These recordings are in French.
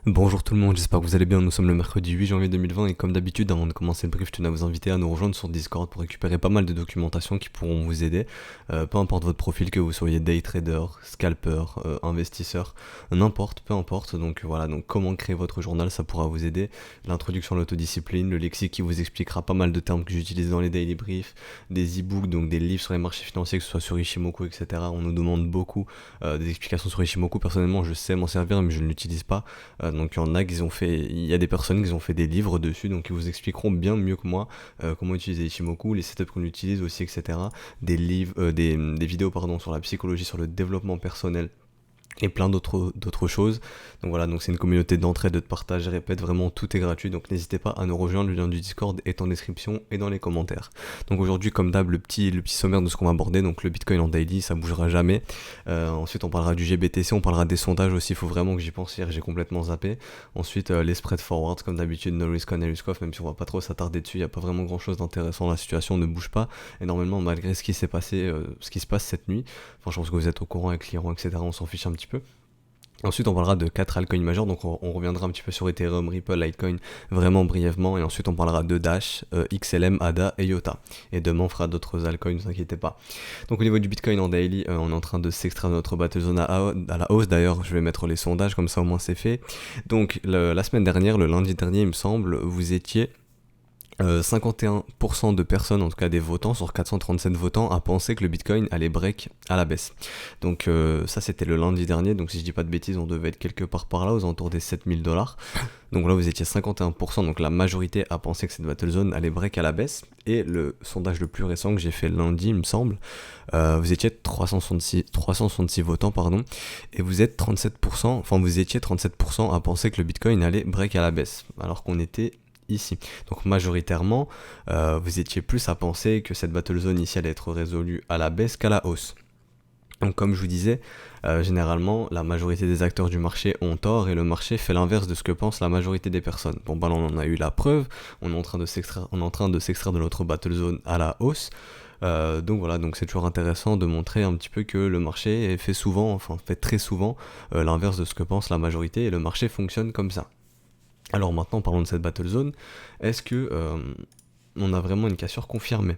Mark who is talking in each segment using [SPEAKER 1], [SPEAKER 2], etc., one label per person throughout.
[SPEAKER 1] Bonjour tout le monde, j'espère que vous allez bien. Nous sommes le mercredi 8 janvier 2020 et comme d'habitude, avant de commencer le brief, je tenais à vous inviter à nous rejoindre sur Discord pour récupérer pas mal de documentation qui pourront vous aider. Peu importe votre profil, que vous soyez day trader, scalper, investisseur, n'importe, peu importe. Donc voilà, donc comment créer votre journal, ça pourra vous aider. L'introduction à l'autodiscipline, le lexique qui vous expliquera pas mal de termes que j'utilise dans les daily briefs, des e-books, donc des livres sur les marchés financiers, que ce soit sur Ishimoku, etc. On nous demande beaucoup des explications sur Ishimoku. Personnellement, je sais m'en servir, mais je ne l'utilise pas. Donc il y en a qui ont fait, il y a des personnes qui ont fait des livres dessus, donc ils vous expliqueront bien mieux que moi comment utiliser Ichimoku, les setups qu'on utilise aussi, etc. Des livres, des vidéos pardon sur la psychologie, sur le développement personnel et plein d'autres choses. Donc voilà, donc c'est une communauté d'entraide, de partage, je répète, vraiment tout est gratuit, donc n'hésitez pas à nous rejoindre, le lien du Discord est en description et dans les commentaires. Donc aujourd'hui, comme d'hab, le petit sommaire de ce qu'on va aborder, donc le Bitcoin en daily, ça bougera jamais. Ensuite on parlera du GBTC, on parlera des sondages aussi, il faut vraiment que j'y pense, hier j'ai complètement zappé. Ensuite les spread forwards, comme d'habitude, no risk on, no risk off, même si on va pas trop s'attarder dessus, il n'y a pas vraiment grand chose d'intéressant, la situation ne bouge pas, et normalement malgré ce qui s'est passé, ce qui se passe cette nuit, enfin je pense que vous êtes au courant avec l'Iran, etc., on s'en fiche un petit peu. Ensuite, on parlera de 4 altcoins majeurs, donc on reviendra un petit peu sur Ethereum, Ripple, Litecoin, vraiment brièvement, et ensuite on parlera de Dash, XLM, ADA et IOTA. Et demain, on fera d'autres altcoins, ne vous inquiétez pas. Donc au niveau du Bitcoin en daily, on est en train de s'extraire de notre battle zone à la hausse, d'ailleurs, je vais mettre les sondages, comme ça au moins c'est fait. Donc la semaine dernière, le lundi dernier, il me semble, vous étiez 51% de personnes, en tout cas des votants, sur 437 votants, a pensé que le Bitcoin allait break à la baisse. Donc ça c'était le lundi dernier, donc si je dis pas de bêtises, on devait être quelque part par là, aux alentours des 7000 $. Donc là vous étiez 51%, donc la majorité a pensé que cette battle zone allait break à la baisse. Et le sondage le plus récent que j'ai fait lundi, il me semble, vous étiez 366 votants, pardon, et vous êtes 37%, enfin vous étiez 37% à penser que le Bitcoin allait break à la baisse, alors qu'on était ici. Donc majoritairement, vous étiez plus à penser que cette battle zone ici allait être résolue à la baisse qu'à la hausse. Donc comme je vous disais, généralement la majorité des acteurs du marché ont tort et le marché fait l'inverse de ce que pense la majorité des personnes. Bon bah là on en a eu la preuve, on est en train de s'extraire de notre battle zone à la hausse. Donc voilà, donc c'est toujours intéressant de montrer un petit peu que le marché fait très souvent l'inverse de ce que pense la majorité et le marché fonctionne comme ça. Alors maintenant, parlons de cette battle zone. Est-ce que on a vraiment une cassure confirmée?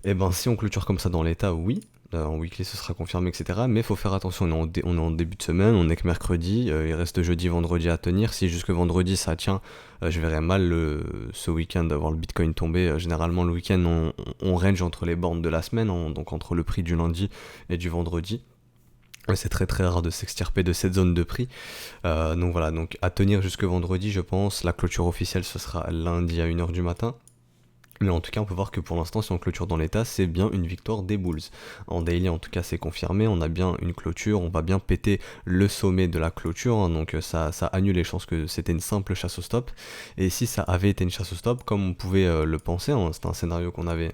[SPEAKER 1] Eh ben, si on clôture comme ça dans l'état, oui. En weekly, ce sera confirmé, etc. Mais il faut faire attention, on est en début de semaine, on est que mercredi, il reste jeudi, vendredi à tenir. Si jusque vendredi ça tient, je verrais mal ce week-end avoir le Bitcoin tomber. Généralement, le week-end, on range entre les bornes de la semaine, donc entre le prix du lundi et du vendredi. C'est très très rare de s'extirper de cette zone de prix. Donc voilà, donc à tenir jusque vendredi, je pense. La clôture officielle, ce sera lundi à 1h du matin. Mais en tout cas, on peut voir que pour l'instant, si on clôture dans l'état, c'est bien une victoire des Bulls. En daily, en tout cas, c'est confirmé. On a bien une clôture. On va bien péter le sommet de la clôture. Hein, donc ça annule les chances que c'était une simple chasse au stop. Et si ça avait été une chasse au stop, comme on pouvait le penser, hein, c'était un scénario qu'on avait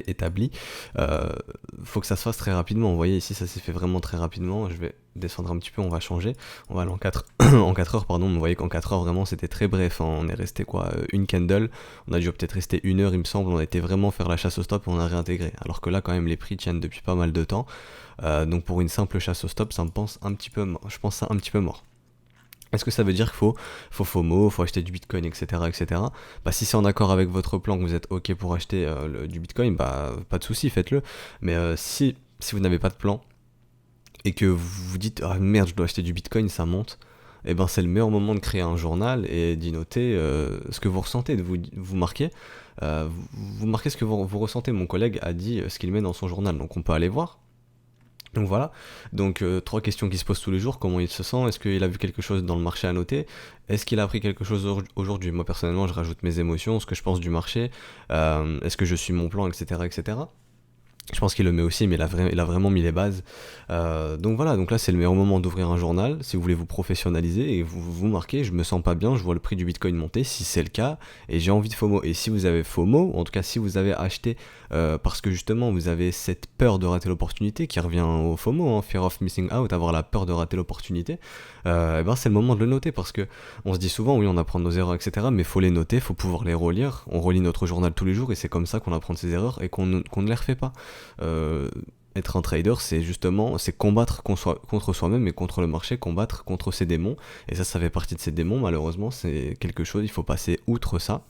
[SPEAKER 1] établi, faut que ça se fasse très rapidement. Vous voyez ici ça s'est fait vraiment très rapidement. Je vais descendre un petit peu, on va changer, on va aller en 4 en 4 heures pardon. Vous voyez qu'en 4 heures vraiment c'était très bref, hein. On est resté quoi, une candle, on a dû peut-être rester 1 heure il me semble, on a été vraiment faire la chasse au stop et on a réintégré, alors que là quand même les prix tiennent depuis pas mal de temps. Donc pour une simple chasse au stop ça me pense un petit peu je pense ça un petit peu mort. Est-ce que ça veut dire qu'il faut FOMO, faut acheter du Bitcoin, etc., etc. Bah, si c'est en accord avec votre plan, que vous êtes OK pour acheter du Bitcoin, bah, pas de souci, faites-le. Mais si vous n'avez pas de plan et que vous vous dites ah merde, je dois acheter du Bitcoin, ça monte, et ben c'est le meilleur moment de créer un journal et d'y noter ce que vous ressentez, de vous marquer. Vous marquez ce que vous ressentez. Mon collègue a dit ce qu'il met dans son journal, donc on peut aller voir. Donc voilà, donc 3 questions qui se posent tous les jours: comment il se sent, est-ce qu'il a vu quelque chose dans le marché à noter, est-ce qu'il a appris quelque chose aujourd'hui. Moi personnellement je rajoute mes émotions, ce que je pense du marché, est-ce que je suis mon plan, etc., etc. Je pense qu'il le met aussi, mais il a vraiment mis les bases. Donc voilà, donc là c'est le meilleur moment d'ouvrir un journal, si vous voulez vous professionnaliser et vous marquez, je me sens pas bien, je vois le prix du Bitcoin monter, si c'est le cas, et j'ai envie de FOMO. Et si vous avez FOMO, ou en tout cas si vous avez acheté parce que justement vous avez cette peur de rater l'opportunité, qui revient au FOMO, hein, Fear of Missing Out, avoir la peur de rater l'opportunité, et ben c'est le moment de le noter, parce que on se dit souvent, oui on apprend de nos erreurs, etc., mais faut les noter, faut pouvoir les relire. On relit notre journal tous les jours, et c'est comme ça qu'on apprend de ses erreurs et qu'on ne les refait pas. Euh, être un trader, c'est justement, c'est combattre contre soi-même et contre le marché, combattre contre ses démons. Et ça fait partie de ces démons, malheureusement, c'est quelque chose, il faut passer outre ça.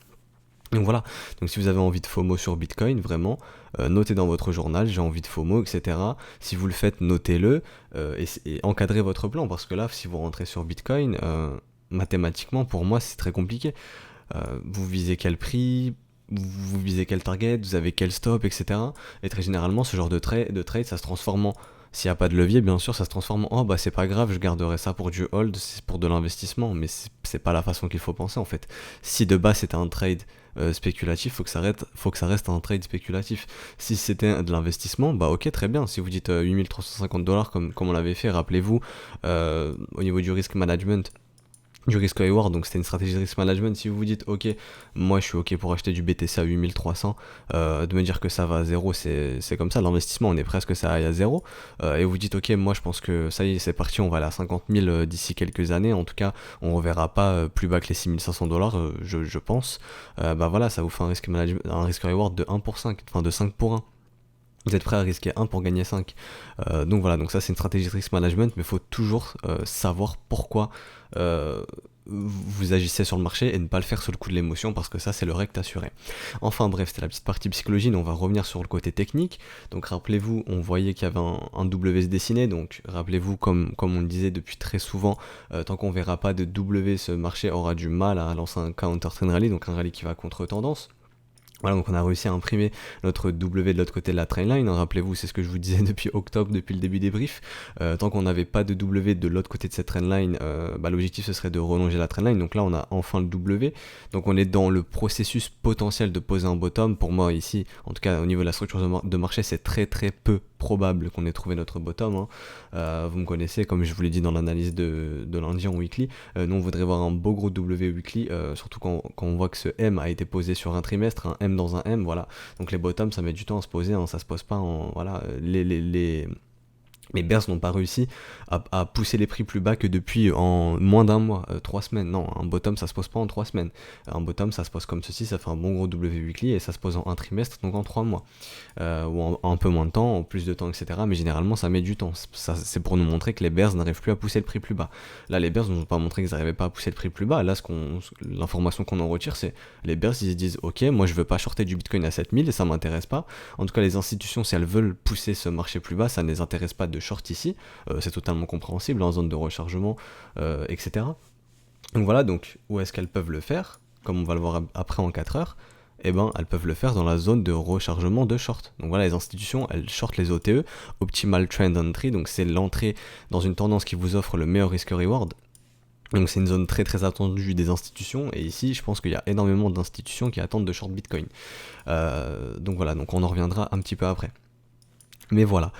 [SPEAKER 1] Donc voilà, donc si vous avez envie de FOMO sur Bitcoin, vraiment, notez dans votre journal, j'ai envie de FOMO, etc. Si vous le faites, notez-le et encadrez votre plan, parce que là, si vous rentrez sur Bitcoin, mathématiquement, pour moi, c'est très compliqué. Vous visez quel prix, vous visez quel target, vous avez quel stop, etc. Et très généralement, ce genre de trade, ça se transforme en... S'il n'y a pas de levier, bien sûr, ça se transforme en «Oh bah c'est pas grave, je garderai ça pour du hold, c'est pour de l'investissement». Mais c'est pas la façon qu'il faut penser en fait. Si de base c'était un trade spéculatif, faut que ça reste un trade spéculatif. Si c'était de l'investissement, bah ok, très bien. Si vous dites 8350 $ comme on l'avait fait, rappelez-vous, au niveau du risk management, du risk reward, donc c'était une stratégie de risk management. Si vous vous dites ok, moi je suis ok pour acheter du BTC à 8300, de me dire que ça va à zéro, c'est comme ça, l'investissement on est presque ça aille à zéro, et vous dites ok, moi je pense que ça y est, c'est parti, on va aller à 50 000 d'ici quelques années, en tout cas on reverra pas plus bas que les 6500 $, je pense. Bah voilà, ça vous fait un risk reward de 1 pour 5, enfin de 5 pour 1. Vous êtes prêt à risquer 1 pour gagner 5. Donc voilà, donc ça c'est une stratégie de risk management, mais il faut toujours savoir pourquoi vous agissez sur le marché et ne pas le faire sous le coup de l'émotion, parce que ça c'est le rect assuré. Enfin bref, c'était la petite partie psychologie, mais on va revenir sur le côté technique. Donc rappelez-vous, on voyait qu'il y avait un W se dessiner, donc rappelez-vous, comme on le disait depuis très souvent, tant qu'on verra pas de W, ce marché aura du mal à lancer un counter trend rally, donc un rallye qui va contre tendance. Voilà, donc on a réussi à imprimer notre W de l'autre côté de la trendline. Rappelez-vous, c'est ce que je vous disais depuis octobre, depuis le début des briefs. Tant qu'on n'avait pas de W de l'autre côté de cette trendline, l'objectif ce serait de rallonger la trendline. Donc là, on a enfin le W. Donc on est dans le processus potentiel de poser un bottom. Pour moi ici, en tout cas au niveau de la structure de marché, c'est très très peu probable qu'on ait trouvé notre bottom, hein. Vous me connaissez, comme je vous l'ai dit dans l'analyse de lundi en weekly, nous on voudrait voir un beau gros W weekly, surtout quand on voit que ce M a été posé sur un trimestre, un M dans un M, voilà. Donc les bottoms ça met du temps à se poser, hein, ça se pose pas en... Voilà, les bears n'ont pas réussi à pousser les prix plus bas que depuis en moins d'un mois, 3 semaines. Non, un bottom ça se pose pas en 3 semaines. Un bottom ça se pose comme ceci, ça fait un bon gros W weekly et ça se pose en un trimestre, donc en 3 mois. Ou en un peu moins de temps, en plus de temps, etc. Mais généralement ça met du temps. C'est pour nous montrer que les bears n'arrivent plus à pousser le prix plus bas. Là les bears nous ont pas montré qu'ils n'arrivaient pas à pousser le prix plus bas. Là l'information qu'on en retire, c'est les bears ils se disent ok, moi je veux pas shorter du bitcoin à 7000 et ça m'intéresse pas. En tout cas les institutions, si elles veulent pousser ce marché plus bas, ça ne les intéresse pas de short ici, c'est totalement compréhensible en zone de rechargement, etc. Donc voilà, donc où est-ce qu'elles peuvent le faire, comme on va le voir après en 4 heures, eh ben elles peuvent le faire dans la zone de rechargement de short. Donc voilà, les institutions, elles shortent les OTE, Optimal Trend Entry, donc c'est l'entrée dans une tendance qui vous offre le meilleur risk-reward. Donc c'est une zone très très attendue des institutions, et ici je pense qu'il y a énormément d'institutions qui attendent de short Bitcoin. Donc voilà, donc on en reviendra un petit peu après. Mais voilà,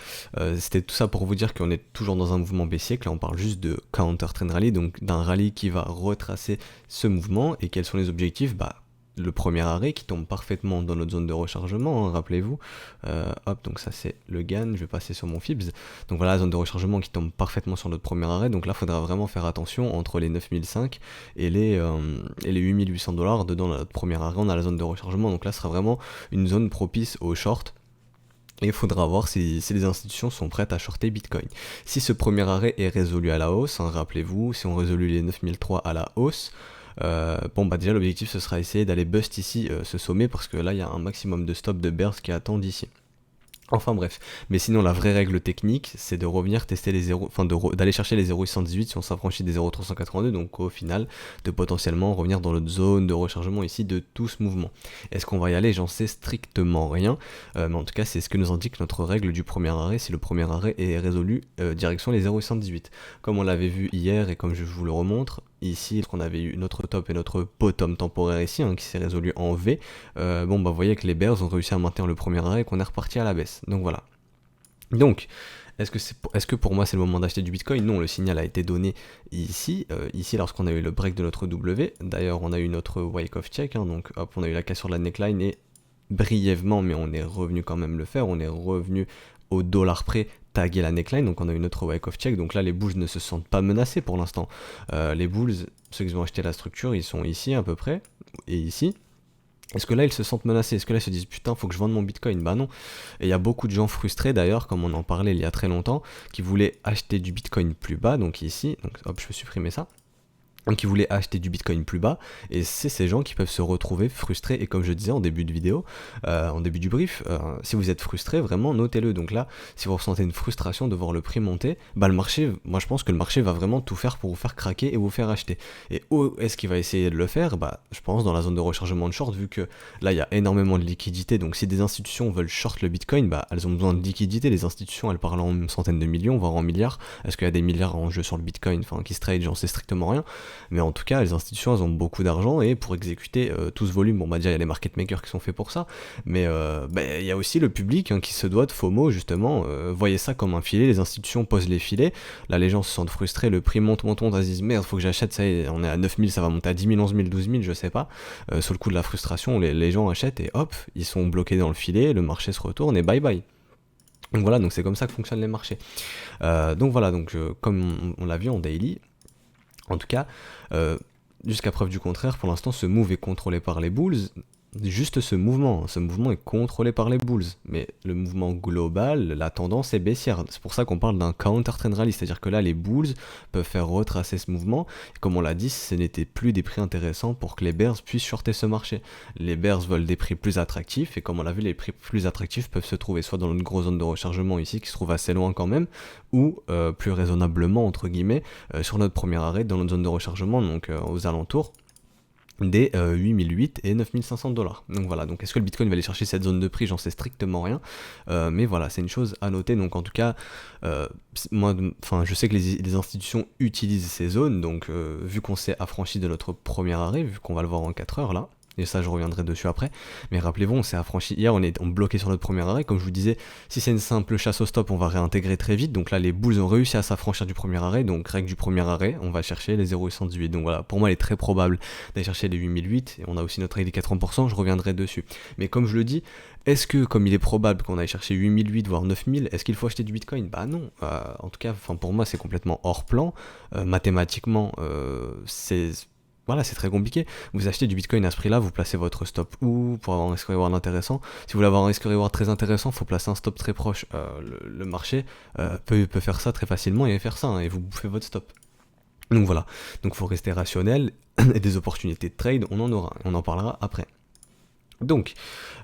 [SPEAKER 1] c'était tout ça pour vous dire qu'on est toujours dans un mouvement baissier, que là on parle juste de counter trend rally, donc d'un rallye qui va retracer ce mouvement. Et quels sont les objectifs ? Le premier arrêt qui tombe parfaitement dans notre zone de rechargement, hein, rappelez-vous. Hop, donc ça c'est le GAN, je vais passer sur mon FIBS. Donc voilà la zone de rechargement qui tombe parfaitement sur notre premier arrêt, donc là il faudra vraiment faire attention entre les 9005 et les 8800 $. Dedans notre premier arrêt, on a la zone de rechargement, donc là ce sera vraiment une zone propice au short. Et il faudra voir si les institutions sont prêtes à shorter Bitcoin. Si ce premier arrêt est résolu à la hausse, hein, rappelez-vous, si on résolue les 9003 à la hausse, déjà l'objectif ce sera essayer d'aller bust ici ce sommet, parce que là il y a un maximum de stop de bears qui attendent ici. Enfin bref, mais sinon la vraie règle technique c'est de revenir tester les 0, enfin d'aller chercher les 0,818 si on s'affranchit des 0,382, donc au final de potentiellement revenir dans notre zone de rechargement ici de tout ce mouvement. Est-ce qu'on va y aller? J'en sais strictement rien, mais en tout cas c'est ce que nous indique notre règle du premier arrêt, si le premier arrêt est résolu direction les 0,818. Comme on l'avait vu hier et comme je vous le remontre, ici, on avait eu notre top et notre bottom temporaire ici, hein, qui s'est résolu en V. Vous voyez que les bears ont réussi à maintenir le premier arrêt et qu'on est reparti à la baisse. Donc voilà. Donc, est-ce que pour moi c'est le moment d'acheter du Bitcoin? Non, le signal a été donné ici, lorsqu'on a eu le break de notre W. D'ailleurs, on a eu notre wake off check, hein, donc hop, on a eu la cassure de la neckline et brièvement, mais on est revenu quand même le faire, on est revenu au dollar près taguer la neckline, donc on a eu notre wake off check, donc là les bulls ne se sentent pas menacés pour l'instant. Les bulls, ceux qui ont acheté la structure, ils sont ici à peu près, et ici. Est-ce que là ils se sentent menacés? Est-ce que là ils se disent putain faut que je vende mon bitcoin? Bah non. Et il y a beaucoup de gens frustrés d'ailleurs, comme on en parlait il y a très longtemps, qui voulaient acheter du bitcoin plus bas, donc ici, donc hop je peux supprimer ça. Donc ils voulaient acheter du bitcoin plus bas, et c'est ces gens qui peuvent se retrouver frustrés. Et comme je disais en début de vidéo, en début du brief, si vous êtes frustré, vraiment notez-le. Donc là, si vous ressentez une frustration de voir le prix monter, bah le marché, moi je pense que le marché va vraiment tout faire pour vous faire craquer et vous faire acheter. Et où est-ce qu'il va essayer de le faire? Bah je pense dans la zone de rechargement de short, vu que là il y a énormément de liquidités. Donc si des institutions veulent short le bitcoin, bah elles ont besoin de liquidités. Les institutions elles parlent en centaines de millions, voire en milliards. Est-ce qu'il y a des milliards en jeu sur le bitcoin, enfin qui se trade, j'en sais strictement rien. Mais en tout cas, les institutions, elles ont beaucoup d'argent, et pour exécuter tout ce volume, bon bah déjà il y a les market makers qui sont faits pour ça, mais il y a aussi le public qui se doit de FOMO justement. Voyez ça comme un filet, les institutions posent les filets, là les gens se sentent frustrés, le prix monte, ils se disent merde faut que j'achète, ça y est, on est à 9000, ça va monter à 10 000, 11 000, 12 000, je sais pas. Sur le coup de la frustration, les gens achètent et hop, ils sont bloqués dans le filet, le marché se retourne et bye bye. Donc voilà, donc c'est comme ça que fonctionnent les marchés. Donc voilà, comme on l'a vu en daily, en tout cas, jusqu'à preuve du contraire, pour l'instant, ce move est contrôlé par les bulls. Juste ce mouvement est contrôlé par les bulls. Mais le mouvement global, la tendance est baissière. C'est pour ça qu'on parle d'un counter trend rally. C'est-à-dire que là, les bulls peuvent faire retracer ce mouvement. Et comme on l'a dit, ce n'était plus des prix intéressants pour que les bears puissent shorter ce marché. Les bears veulent des prix plus attractifs. Et comme on l'a vu, les prix plus attractifs peuvent se trouver soit dans une grosse zone de rechargement ici, qui se trouve assez loin quand même, ou plus raisonnablement, entre guillemets, sur notre premier arrêt, dans notre zone de rechargement, donc aux alentours des 8008 et 9500 dollars. Donc voilà, donc est-ce que le bitcoin va aller chercher cette zone de prix? J'en sais strictement rien, mais voilà, c'est une chose à noter. Donc en tout cas, moi, je sais que les institutions utilisent ces zones, donc vu qu'on s'est affranchi de notre premier arrêt, vu qu'on va le voir en 4 heures là, et ça je reviendrai dessus après, mais rappelez-vous, on s'est affranchi hier, on bloqué sur notre premier arrêt, comme je vous disais, si c'est une simple chasse au stop, on va réintégrer très vite. Donc là les bulls ont réussi à s'affranchir du premier arrêt, donc règle du premier arrêt, on va chercher les 0,118. Donc voilà, pour moi il est très probable d'aller chercher les 8008, et on a aussi notre règle des 80%, je reviendrai dessus. Mais comme je le dis, est-ce que comme il est probable qu'on aille chercher 8008 voire 9000, est-ce qu'il faut acheter du bitcoin? Bah non, en tout cas pour moi c'est complètement hors plan. Mathématiquement voilà, c'est très compliqué. Vous achetez du bitcoin à ce prix-là, vous placez votre stop où pour avoir un risk reward intéressant? Si vous voulez avoir un risk reward très intéressant, il faut placer un stop très proche. Le marché peut faire ça très facilement et faire ça, et vous bouffez votre stop. Donc voilà, donc il faut rester rationnel, et des opportunités de trade, on en aura, on en parlera après. Donc,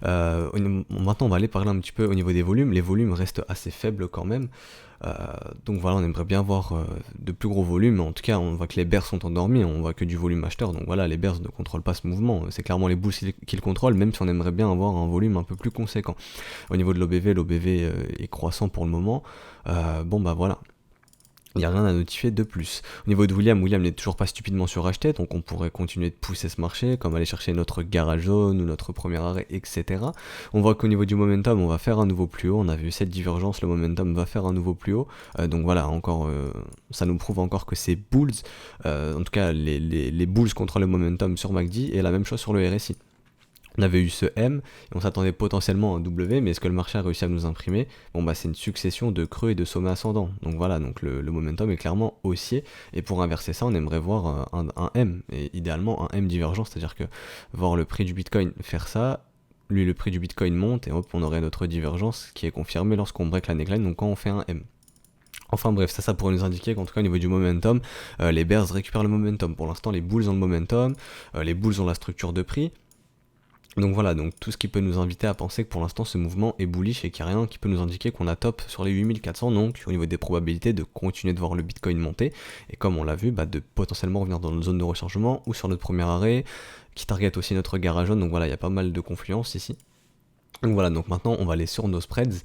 [SPEAKER 1] maintenant on va aller parler un petit peu au niveau des volumes. Les volumes restent assez faibles quand même. Donc voilà, on aimerait bien voir de plus gros volumes, mais en tout cas on voit que les bears sont endormis, on voit que du volume acheteur, donc voilà, les bears ne contrôlent pas ce mouvement, c'est clairement les bulls qui le contrôlent, même si on aimerait bien avoir un volume un peu plus conséquent. Au niveau de l'OBV est croissant pour le moment, bon bah voilà. Il n'y a rien à notifier de plus. Au niveau de William n'est toujours pas stupidement suracheté, donc on pourrait continuer de pousser ce marché, comme aller chercher notre garage zone ou notre premier arrêt, etc. On voit qu'au niveau du momentum, on va faire un nouveau plus haut. On a vu cette divergence, le momentum va faire un nouveau plus haut. Donc voilà, encore, ça nous prouve encore que ces bulls, en tout cas les bulls contrôlent le momentum sur MACD, et la même chose sur le RSI. On avait eu ce M, et on s'attendait potentiellement à un W, mais est-ce que le marché a réussi à nous imprimer? Bon bah c'est une succession de creux et de sommets ascendants. Donc voilà, donc le momentum est clairement haussier, et pour inverser ça, on aimerait voir un M, et idéalement un M divergent, c'est-à-dire que voir le prix du Bitcoin faire ça, lui le prix du Bitcoin monte, et hop, on aurait notre divergence qui est confirmée lorsqu'on break la neckline, donc quand on fait un M. Enfin bref, ça pourrait nous indiquer qu'en tout cas au niveau du momentum, les bears récupèrent le momentum. Pour l'instant les bulls ont le momentum, les bulls ont la structure de prix. Donc voilà, donc tout ce qui peut nous inviter à penser que pour l'instant ce mouvement est bullish et qu'il n'y a rien qui peut nous indiquer qu'on a top sur les 8400, donc au niveau des probabilités de continuer de voir le Bitcoin monter, et comme on l'a vu, de potentiellement revenir dans notre zone de rechargement ou sur notre premier arrêt, qui target aussi notre garage jaune. Donc voilà, il y a pas mal de confluence ici. Donc voilà, donc maintenant on va aller sur nos spreads.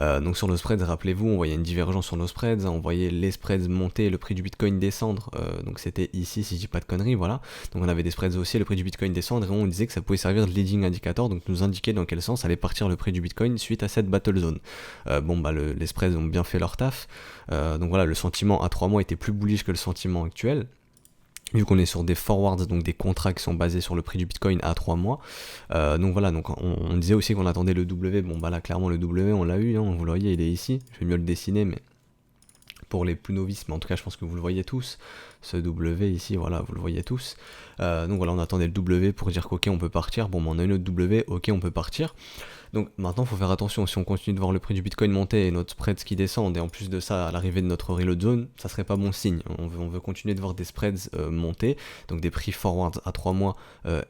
[SPEAKER 1] Donc sur nos spreads, rappelez-vous, on voyait une divergence sur nos spreads, on voyait les spreads monter, le prix du Bitcoin descendre, donc c'était ici si je dis pas de conneries, voilà. Donc on avait des spreads haussiers, le prix du Bitcoin descendre, et on disait que ça pouvait servir de leading indicator, donc nous indiquer dans quel sens allait partir le prix du Bitcoin suite à cette battle zone. Les spreads ont bien fait leur taf, donc voilà, le sentiment à 3 mois était plus bullish que le sentiment actuel. Vu qu'on est sur des forwards, donc des contrats qui sont basés sur le prix du Bitcoin à 3 mois. Donc voilà, donc on disait aussi qu'on attendait le W. Bon bah là clairement le W on l'a eu, hein, vous le voyez, il est ici. Je vais mieux le dessiner, mais pour les plus novices, mais en tout cas je pense que vous le voyez tous, ce W ici, voilà, vous le voyez tous. Donc voilà, on attendait le W pour dire qu'ok on peut partir, bon on a une autre W, ok on peut partir. Donc maintenant il faut faire attention, si on continue de voir le prix du Bitcoin monter et notre spreads qui descendent, et en plus de ça à l'arrivée de notre reload zone, ça serait pas bon signe. On veut continuer de voir des spreads monter, donc des prix forwards à 3 mois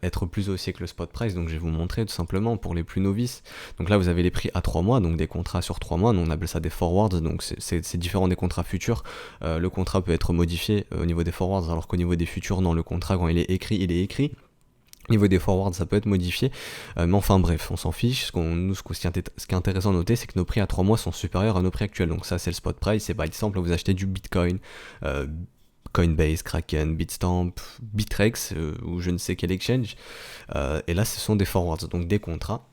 [SPEAKER 1] être plus haussiers que le spot price, donc je vais vous montrer tout simplement pour les plus novices. Donc là vous avez les prix à 3 mois, donc des contrats sur 3 mois, on appelle ça des forwards, donc c'est différent des contrats futurs. Le contrat peut être modifié au niveau des forwards, alors qu'au niveau des futurs, non, le contrat quand il est écrit, il est écrit. Au niveau des forwards, ça peut être modifié, mais enfin bref, on s'en fiche. Ce qui est intéressant à noter, c'est que nos prix à 3 mois sont supérieurs à nos prix actuels. Donc ça, c'est le spot price. C'est par exemple, vous achetez du Bitcoin, Coinbase, Kraken, Bitstamp, Bitrex, ou je ne sais quel exchange. Et là, ce sont des forwards, donc des contrats.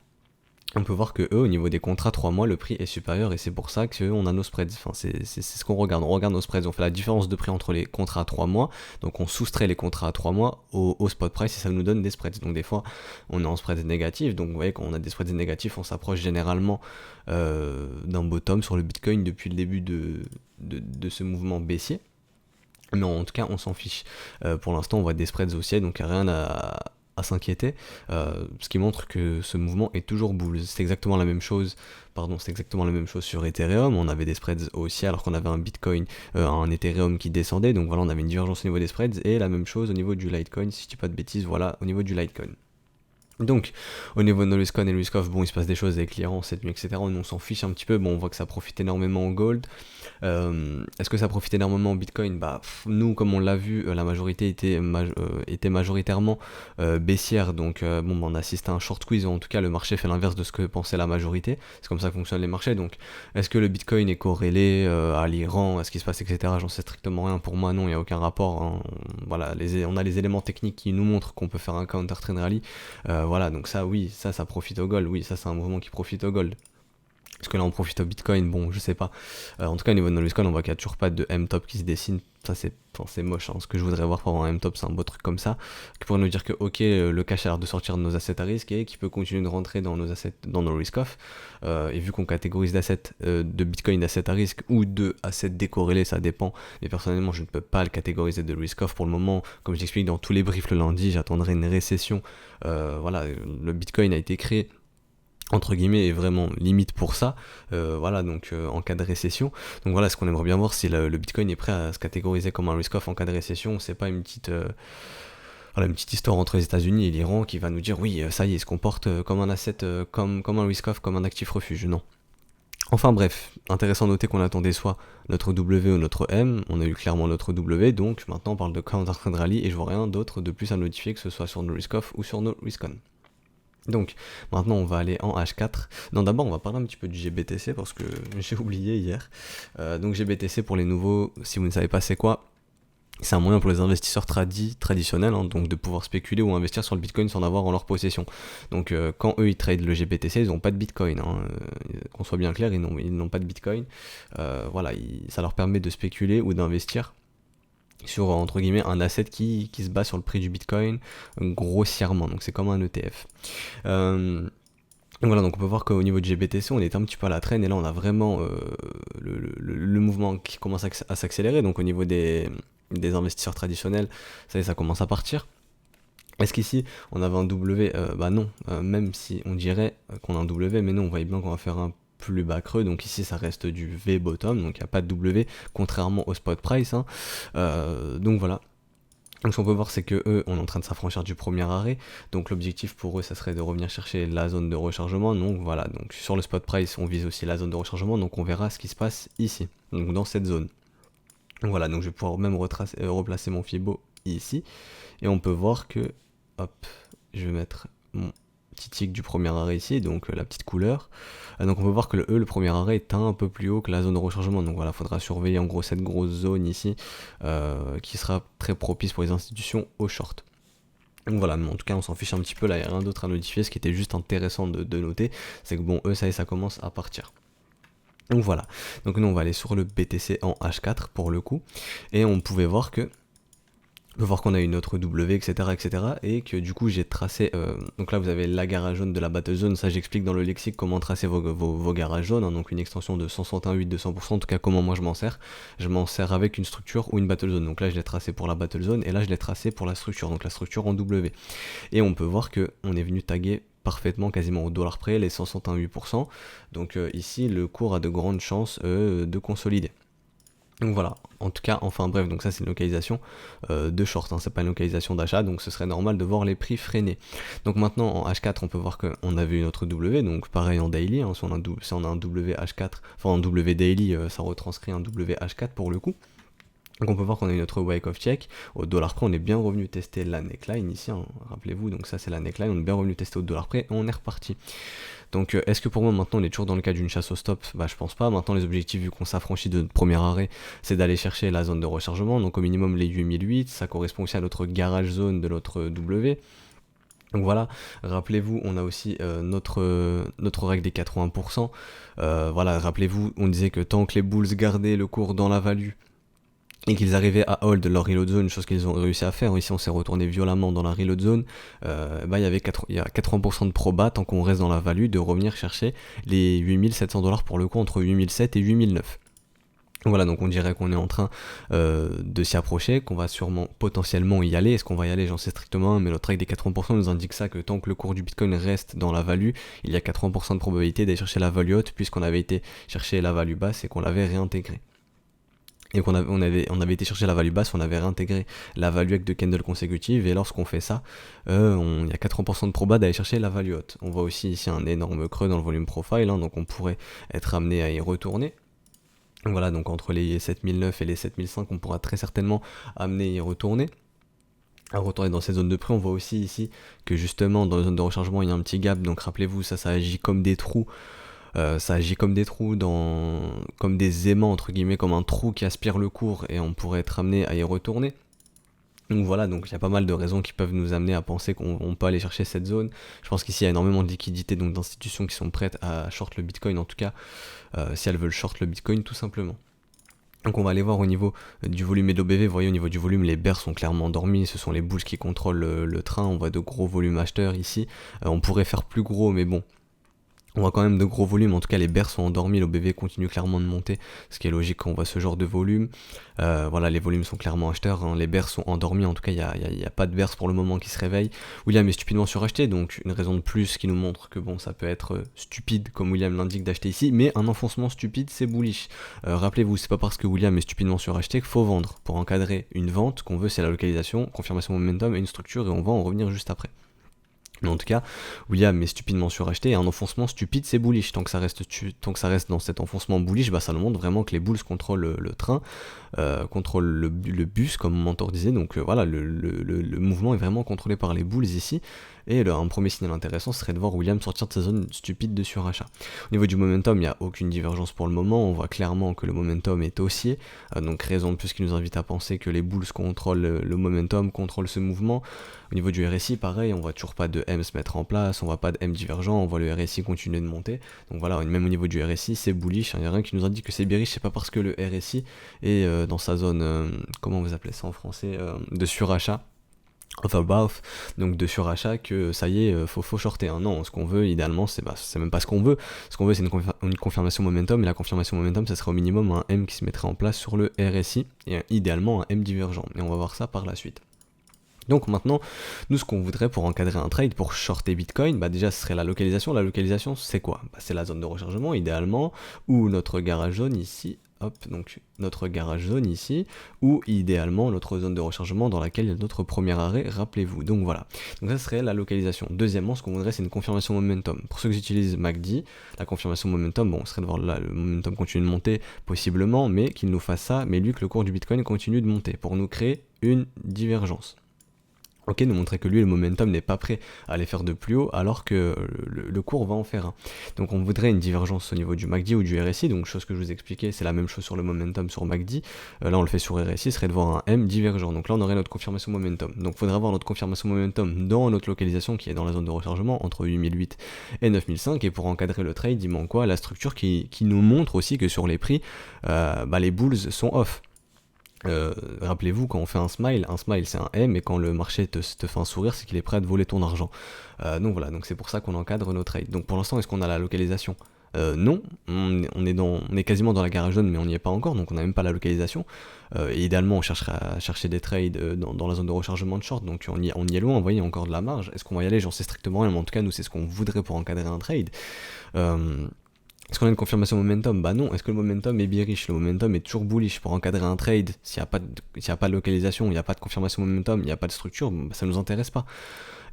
[SPEAKER 1] On peut voir que eux, au niveau des contrats 3 mois, le prix est supérieur et c'est pour ça qu'on a nos spreads. Enfin, c'est ce qu'on regarde. On regarde nos spreads. On fait la différence de prix entre les contrats à 3 mois. Donc on soustrait les contrats à 3 mois au spot price et ça nous donne des spreads. Donc des fois, on est en spreads négatifs. Donc vous voyez, quand on a des spreads négatifs, on s'approche généralement d'un bottom sur le Bitcoin depuis le début de ce mouvement baissier. Mais en tout cas, on s'en fiche. Pour l'instant, on voit des spreads haussiers, donc rien à s'inquiéter, ce qui montre que ce mouvement est toujours bull. C'est exactement la même chose, sur Ethereum. On avait des spreads haussiers alors qu'on avait un Bitcoin, un Ethereum qui descendait, donc voilà, on avait une divergence au niveau des spreads, et la même chose au niveau du Litecoin, si je dis pas de bêtises, voilà, au niveau du Litecoin. Donc, au niveau de nos risk on et risk off, bon, il se passe des choses avec l'Iran cette nuit, etc. On s'en fiche un petit peu. Bon, on voit que ça profite énormément en gold. Est-ce que ça profite énormément en Bitcoin? Bah, nous, comme on l'a vu, la majorité était majoritairement baissière. Donc, bon, on assiste à un short squeeze. En tout cas, le marché fait l'inverse de ce que pensait la majorité. C'est comme ça que fonctionnent les marchés. Donc, est-ce que le Bitcoin est corrélé à l'Iran, à ce qui se passe, etc. J'en sais strictement rien. Pour moi, non, il n'y a aucun rapport. Hein. Voilà, on a les éléments techniques qui nous montrent qu'on peut faire un counter trend rally. Voilà, donc ça, oui, ça profite au gold. Oui, ça, c'est un mouvement qui profite au gold. Est-ce que là on profite au Bitcoin? Bon, je sais pas. En tout cas, au niveau de nos Bitcoin, on voit qu'il n'y a toujours pas de M-top qui se dessine. Ça, c'est moche. Hein. Ce que je voudrais voir pour avoir un M-top, c'est un beau truc comme ça, qui pourrait nous dire que, ok, le cash a l'air de sortir de nos assets à risque et qui peut continuer de rentrer dans nos assets, dans nos risk-off. Et vu qu'on catégorise d'assets, de Bitcoin d'assets à risque ou de assets décorrélés, ça dépend. Mais personnellement, je ne peux pas le catégoriser de risk-off pour le moment. Comme je l'explique dans tous les briefs le lundi, j'attendrai une récession. Voilà, le Bitcoin a été créé entre guillemets est vraiment limite pour ça, voilà, donc en cas de récession. Donc voilà, ce qu'on aimerait bien voir, si le Bitcoin est prêt à se catégoriser comme un risk-off en cas de récession. C'est pas une petite histoire entre les États-Unis et l'Iran qui va nous dire oui, ça y est, il se comporte comme un asset, comme un risk-off, comme un actif refuge. Non. Enfin bref, intéressant de noter qu'on attendait soit notre W ou notre M, on a eu clairement notre W, donc maintenant on parle de counter trend rally et je vois rien d'autre de plus à notifier que ce soit sur nos risk-off ou sur nos risk-on. Donc maintenant on va aller en H4. Non, d'abord on va parler un petit peu du GBTC parce que j'ai oublié hier. Donc GBTC, pour les nouveaux, si vous ne savez pas c'est quoi, c'est un moyen pour les investisseurs traditionnels, hein, donc de pouvoir spéculer ou investir sur le Bitcoin sans avoir en leur possession. Donc quand eux ils tradent le GBTC, ils n'ont pas de Bitcoin, hein, qu'on soit bien clair, ils n'ont pas de Bitcoin. Voilà, ça leur permet de spéculer ou d'investir sur entre guillemets un asset qui se base sur le prix du Bitcoin grossièrement, donc c'est comme un ETF. Donc voilà, donc on peut voir qu'au niveau de GBTC, on est un petit peu à la traîne et là on a vraiment le mouvement qui commence à s'accélérer. Donc au niveau des investisseurs traditionnels, ça commence à partir. Est-ce qu'ici on avait un W? Bah non, même si on dirait qu'on a un W, mais non, on voit bien qu'on va faire un plus bas creux, donc ici ça reste du V bottom, donc il n'y a pas de W, contrairement au spot price, hein. Donc voilà. Donc ce qu'on peut voir, c'est que eux, on est en train de s'affranchir du premier arrêt, donc l'objectif pour eux, ça serait de revenir chercher la zone de rechargement. Donc voilà, donc sur le spot price, on vise aussi la zone de rechargement, donc on verra ce qui se passe ici, donc dans cette zone. Donc voilà, donc je vais pouvoir même replacer mon Fibo ici, et on peut voir que, hop, je vais mettre mon petit tick du premier arrêt ici, donc la petite couleur. Donc on peut voir que le premier arrêt est un peu plus haut que la zone de rechargement, donc voilà, faudra surveiller en gros cette grosse zone ici, qui sera très propice pour les institutions au short. Donc voilà, mais en tout cas on s'en fiche un petit peu, là il n'y a rien d'autre à notifier. Ce qui était juste intéressant de noter, c'est que bon, eux ça y est, ça commence à partir. Donc voilà, donc nous on va aller sur le BTC en H4 pour le coup, et on pouvait voir que On peut voir qu'on a une autre W, etc., etc., et que du coup j'ai tracé, donc là vous avez la garage zone de la battle zone, ça j'explique dans le lexique comment tracer vos garages zones, hein, donc une extension de 161.8 de 100%, en tout cas comment moi je m'en sers avec une structure ou une battle zone, donc là je l'ai tracé pour la battle zone, et là je l'ai tracé pour la structure, donc la structure en W, et on peut voir que on est venu taguer parfaitement, quasiment au dollar près, les 161.8%, donc ici le cours a de grandes chances de consolider. Donc voilà, en tout cas, enfin bref, donc ça c'est une localisation de short, hein, c'est pas une localisation d'achat, donc ce serait normal de voir les prix freiner. Donc maintenant en H4 on peut voir qu'on avait une autre W, donc pareil en daily, hein, si on a un WH4, enfin en W daily, ça retranscrit un WH4 pour le coup. Donc on peut voir qu'on a une autre wake of check, au dollar près on est bien revenu tester la neckline ici, hein, rappelez-vous, donc ça c'est la neckline, on est bien revenu tester au dollar près et on est reparti. Donc est-ce que pour moi maintenant on est toujours dans le cas d'une chasse au stop? Bah je pense pas, maintenant les objectifs vu qu'on s'affranchit de notre premier arrêt, c'est d'aller chercher la zone de rechargement, donc au minimum les 8008, ça correspond aussi à notre garage zone de notre W. Donc voilà, rappelez-vous, on a aussi notre règle des 80%, voilà, rappelez-vous, on disait que tant que les bulls gardaient le cours dans la value, et qu'ils arrivaient à hold leur reload zone, chose qu'ils ont réussi à faire. Ici on s'est retourné violemment dans la reload zone, il y a 80% de proba tant qu'on reste dans la value de revenir chercher les 8700$ pour le coup entre 8007 et 8009. Voilà, donc on dirait qu'on est en train de s'y approcher, qu'on va sûrement potentiellement y aller. Est-ce qu'on va y aller? J'en sais strictement rien, mais notre règle des 80% nous indique ça, que tant que le cours du Bitcoin reste dans la value, il y a 80% de probabilité d'aller chercher la value haute, puisqu'on avait été chercher la value basse et qu'on l'avait réintégrée. Et qu'on avait été chercher la value basse, on avait réintégré la value avec 2 candles consécutives, et lorsqu'on fait ça, il y a 80% de proba d'aller chercher la value haute. On voit aussi ici un énorme creux dans le volume profile, hein, donc on pourrait être amené à y retourner. Voilà, donc entre les 7009 et les 7005, on pourra très certainement amener à y retourner. À retourner dans cette zone de prix, on voit aussi ici que justement dans la zone de rechargement il y a un petit gap, donc rappelez-vous, ça agit comme des trous. Ça agit comme des trous, comme des aimants entre guillemets, comme un trou qui aspire le cours, et on pourrait être amené à y retourner. Donc voilà, donc il y a pas mal de raisons qui peuvent nous amener à penser qu'on peut aller chercher cette zone. Je pense qu'ici il y a énormément de liquidités, donc d'institutions qui sont prêtes à short le Bitcoin, en tout cas si elles veulent short le Bitcoin tout simplement. Donc on va aller voir au niveau du volume et de l'OBV. Vous voyez, au niveau du volume, les bears sont clairement endormis, ce sont les bulls qui contrôlent le train. On voit de gros volumes acheteurs ici, on pourrait faire plus gros, mais bon, on voit quand même de gros volumes. En tout cas les bears sont endormis, l'OBV continue clairement de monter, ce qui est logique quand on voit ce genre de volume. Voilà, les volumes sont clairement acheteurs, hein. Les bears sont endormis, en tout cas il n'y a pas de bears pour le moment qui se réveillent. William est stupidement suracheté, donc une raison de plus qui nous montre que bon, ça peut être stupide comme William l'indique d'acheter ici, mais un enfoncement stupide c'est bullish. Rappelez-vous, c'est pas parce que William est stupidement suracheté qu'il faut vendre. Pour encadrer une vente, qu'on veut c'est la localisation, confirmation momentum et une structure, et on va en revenir juste après. Mais en tout cas, William est stupidement suracheté, et un enfoncement stupide c'est bullish. Tant que ça reste dans cet enfoncement bullish, bah ça nous montre vraiment que les bulls contrôlent le train, contrôlent le bus comme mon mentor disait. Donc voilà, le mouvement est vraiment contrôlé par les bulls ici. Et un premier signal intéressant serait de voir William sortir de sa zone stupide de surachat. Au niveau du momentum, il n'y a aucune divergence pour le moment. On voit clairement que le momentum est haussier. Donc raison de plus qui nous invite à penser que les bulls contrôlent le momentum, contrôlent ce mouvement. Au niveau du RSI, pareil, on voit toujours pas de M se mettre en place, on voit pas de M divergent, on voit le RSI continuer de monter. Donc voilà, même au niveau du RSI, c'est bullish. Il n'y a rien qui nous indique que c'est bearish. C'est pas parce que le RSI est dans sa zone, comment vous appelez ça en français, de surachat. Of above, donc de surachat, que ça y est, faut shorter. Hein. Non, ce qu'on veut idéalement, c'est même pas ce qu'on veut. Ce qu'on veut, c'est une confirmation momentum, et la confirmation momentum, ça serait au minimum un M qui se mettrait en place sur le RSI, et idéalement un M divergent. Et on va voir ça par la suite. Donc maintenant, nous ce qu'on voudrait pour encadrer un trade, pour shorter Bitcoin, bah déjà ce serait la localisation. La localisation c'est quoi? Bah, c'est la zone de rechargement idéalement, ou notre garage zone ici, hop, donc notre garage zone ici, ou idéalement notre zone de rechargement dans laquelle il y a notre premier arrêt, rappelez-vous. Donc voilà, donc ça serait la localisation. Deuxièmement, ce qu'on voudrait c'est une confirmation momentum. Pour ceux qui utilisent MACD, la confirmation momentum, bon, ce serait de voir là, le momentum continue de monter possiblement, mais qu'il nous fasse ça, mais lui que le cours du Bitcoin continue de monter, pour nous créer une divergence. Ok, nous montrer que lui, le momentum n'est pas prêt à aller faire de plus haut, alors que le cours va en faire un. Donc on voudrait une divergence au niveau du MACD ou du RSI, donc chose que je vous expliquais, c'est la même chose sur le momentum sur MACD. Là on le fait sur RSI, serait de voir un M divergent. Donc là on aurait notre confirmation momentum. Donc il faudrait avoir notre confirmation momentum dans notre localisation qui est dans la zone de rechargement entre 8008 et 9005. Et pour encadrer le trade, il manque quoi? La structure qui nous montre aussi que sur les prix, les bulls sont off. Rappelez-vous, quand on fait un smile c'est un M, et quand le marché te fait un sourire, c'est qu'il est prêt à te voler ton argent. Donc voilà, donc c'est pour ça qu'on encadre nos trades. Donc pour l'instant, est-ce qu'on a la localisation? Non, on est quasiment dans la garage zone, mais on n'y est pas encore, donc on n'a même pas la localisation. Et idéalement, on chercherait à chercher des trades dans la zone de rechargement de short, donc on y est loin, vous voyez, encore de la marge. Est-ce qu'on va y aller? J'en sais strictement rien, mais en tout cas, nous, c'est ce qu'on voudrait pour encadrer un trade. Euh, Est-ce qu'on a une confirmation momentum? Bah non. Est-ce que le momentum est bearish? Le momentum est toujours bullish. Pour encadrer un trade, s'il n'y a pas de localisation, il n'y a pas de confirmation momentum, il n'y a pas de structure, bah, ça ne nous intéresse pas.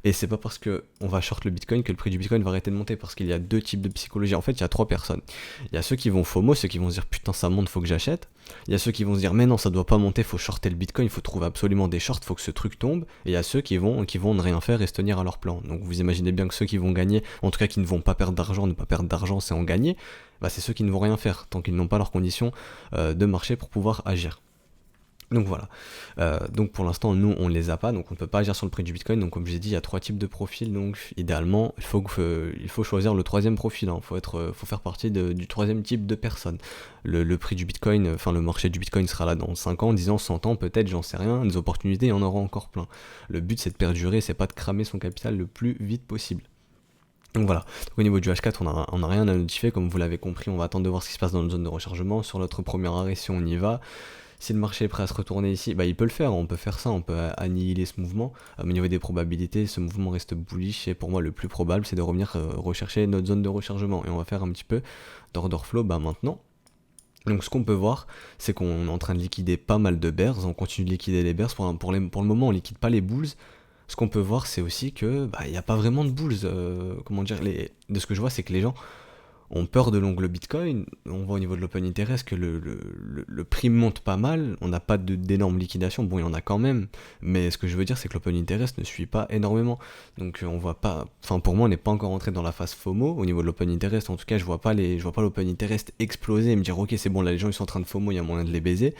[SPEAKER 1] Et c'est pas parce que on va short le Bitcoin que le prix du Bitcoin va arrêter de monter, parce qu'il y a deux types de psychologie. En fait, il y a trois personnes. Il y a ceux qui vont FOMO, ceux qui vont se dire putain ça monte, faut que j'achète. Il y a ceux qui vont se dire mais non, ça doit pas monter, faut shorter le Bitcoin, faut trouver absolument des shorts, faut que ce truc tombe. Et il y a ceux qui vont ne rien faire et se tenir à leur plan. Donc vous imaginez bien que ceux qui vont gagner, en tout cas qui ne vont pas perdre d'argent, ne pas perdre d'argent c'est en gagner, bah c'est ceux qui ne vont rien faire tant qu'ils n'ont pas leurs conditions de marché pour pouvoir agir. Donc voilà. Donc pour l'instant, nous, on ne les a pas, donc on ne peut pas agir sur le prix du Bitcoin. Donc comme je l'ai dit, il y a trois types de profils. Donc idéalement, il faut choisir le troisième profil. Il faut faire partie du troisième type de personne. Le prix du Bitcoin, enfin le marché du Bitcoin sera là dans 5 ans, 10 ans, 100 ans, peut-être, j'en sais rien. Des opportunités, il y en aura encore plein. Le but, c'est de perdurer, c'est pas de cramer son capital le plus vite possible. Donc voilà, donc, au niveau du H4, on a rien à notifier, comme vous l'avez compris, on va attendre de voir ce qui se passe dans notre zone de rechargement. Sur notre premier arrêt, si on y va, si le marché est prêt à se retourner ici, bah il peut le faire, on peut faire ça, on peut annihiler ce mouvement. Au niveau des probabilités, ce mouvement reste bullish, et pour moi le plus probable c'est de revenir rechercher notre zone de rechargement. Et on va faire un petit peu d'order flow maintenant. Donc ce qu'on peut voir, c'est qu'on est en train de liquider pas mal de bears, on continue de liquider les bears, pour le moment on liquide pas les bulls. Ce qu'on peut voir, c'est aussi que il n'y a pas vraiment de bulls. Comment dire, de ce que je vois, c'est que les gens ont peur de l'ongle Bitcoin. On voit au niveau de l'open interest que le prix monte pas mal. On n'a pas d'énormes liquidations. Bon, il y en a quand même. Mais ce que je veux dire, c'est que l'open interest ne suit pas énormément. Donc on voit pas. Enfin, pour moi, on n'est pas encore entré dans la phase FOMO au niveau de l'open interest. En tout cas, je vois pas l'open interest exploser et me dire ok, c'est bon, là les gens ils sont en train de FOMO, il y a moyen de les baiser.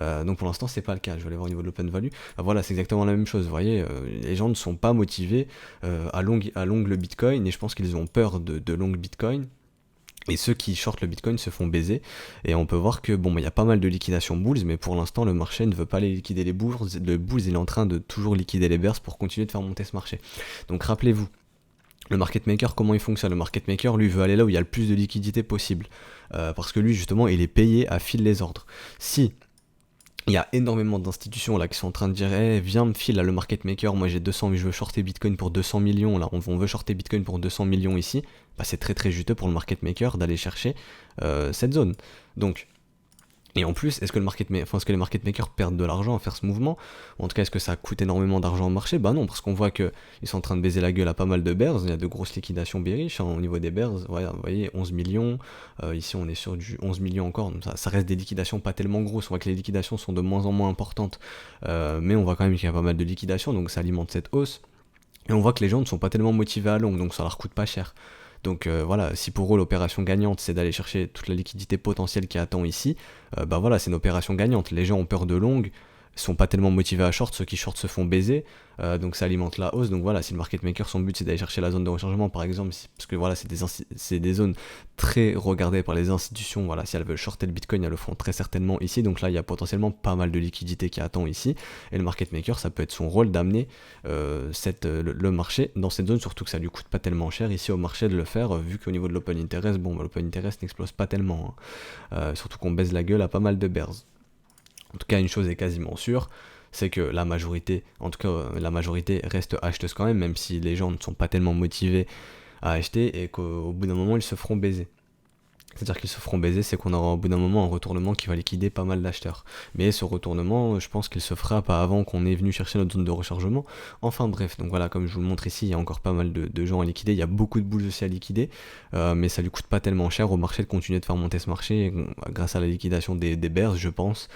[SPEAKER 1] Donc pour l'instant, c'est pas le cas. Je vais aller voir au niveau de l'open value. Voilà, c'est exactement la même chose. Vous voyez, les gens ne sont pas motivés à l'ongle Bitcoin, et je pense qu'ils ont peur de l'ongle Bitcoin. Et ceux qui shortent le Bitcoin se font baiser. Et on peut voir que bon, il y a pas mal de liquidations bulls, mais pour l'instant le marché ne veut pas les liquider les bulls. Le bulls il est en train de toujours liquider les bears pour continuer de faire monter ce marché. Donc rappelez-vous, le market maker, comment il fonctionne? Le market maker, lui, veut aller là où il y a le plus de liquidité possible. Parce que lui, justement, il est payé à fil les ordres. Si il y a énormément d'institutions là qui sont en train de dire viens me file là le market maker, moi j'ai 200, je veux shorter Bitcoin pour 200 millions, là on veut shorter Bitcoin pour 200 millions ici, bah c'est très très juteux pour le market maker d'aller chercher cette zone. Donc, et en plus, est-ce que les market makers perdent de l'argent à faire ce mouvement? Ou en tout cas, est-ce que ça coûte énormément d'argent au marché? Bah non, parce qu'on voit qu'ils sont en train de baiser la gueule à pas mal de bears. Il y a de grosses liquidations bearish au niveau des bears. Voilà, vous voyez, 11 millions. Ici, on est sur du 11 millions encore. Donc ça reste des liquidations pas tellement grosses. On voit que les liquidations sont de moins en moins importantes. Mais on voit quand même qu'il y a pas mal de liquidations. Donc ça alimente cette hausse. Et on voit que les gens ne sont pas tellement motivés à long. Donc ça leur coûte pas cher. Donc voilà, si pour eux l'opération gagnante c'est d'aller chercher toute la liquidité potentielle qui attend ici, bah voilà, c'est une opération gagnante. Les gens ont peur de longue, sont pas tellement motivés à short, ceux qui short se font baiser, donc ça alimente la hausse. Donc voilà, si le market maker, son but c'est d'aller chercher la zone de rechargement par exemple, parce que voilà, c'est des zones très regardées par les institutions, voilà, si elles veulent shorter le Bitcoin, elles le feront très certainement ici. Donc là, il y a potentiellement pas mal de liquidité qui attend ici, et le market maker, ça peut être son rôle d'amener le marché dans cette zone, surtout que ça lui coûte pas tellement cher ici au marché de le faire, vu qu'au niveau de l'open interest, bon, l'open interest n'explose pas tellement, hein. Surtout qu'on baise la gueule à pas mal de bears. En tout cas, une chose est quasiment sûre, c'est que la majorité reste acheteuse quand même si les gens ne sont pas tellement motivés à acheter, et qu'au bout d'un moment, ils se feront baiser. C'est-à-dire qu'ils se feront baiser, c'est qu'on aura au bout d'un moment un retournement qui va liquider pas mal d'acheteurs. Mais ce retournement, je pense qu'il se fera pas avant qu'on est venu chercher notre zone de rechargement. Enfin bref, donc voilà, comme je vous le montre ici, il y a encore pas mal de gens à liquider, il y a beaucoup de bulles aussi à liquider, mais ça lui coûte pas tellement cher au marché de continuer de faire monter ce marché grâce à la liquidation des bears, je pense.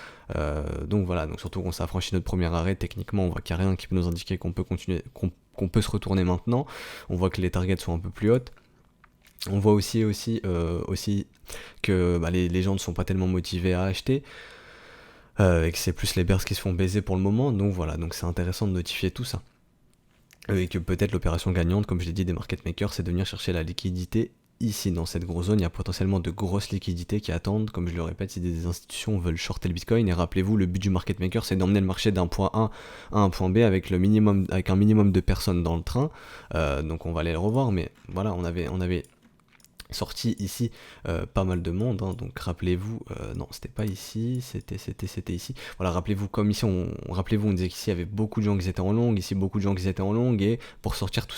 [SPEAKER 1] Donc voilà, donc surtout qu'on s'est affranchi notre premier arrêt, techniquement on voit qu'il n'y a rien qui peut nous indiquer qu'on peut continuer, qu'on peut se retourner maintenant. On voit que les targets sont un peu plus hautes. On voit aussi que les gens ne sont pas tellement motivés à acheter, et que c'est plus les bears qui se font baiser pour le moment. Donc voilà, donc c'est intéressant de notifier tout ça. Et que peut-être l'opération gagnante, comme je l'ai dit, des market makers, c'est de venir chercher la liquidité ici dans cette grosse zone, il y a potentiellement de grosses liquidités qui attendent, comme je le répète, si des institutions veulent shorter le Bitcoin. Et rappelez-vous, le but du market maker, c'est d'emmener le marché d'un point A à un point B avec un minimum de personnes dans le train. Donc on va aller le revoir, mais voilà, on avait sorti ici pas mal de monde, hein. Donc rappelez-vous, non c'était pas ici, c'était ici, voilà, rappelez-vous, comme ici rappelez-vous, on disait qu'ici il y avait beaucoup de gens qui étaient en longue, ici beaucoup de gens qui étaient en longue, et pour sortir tous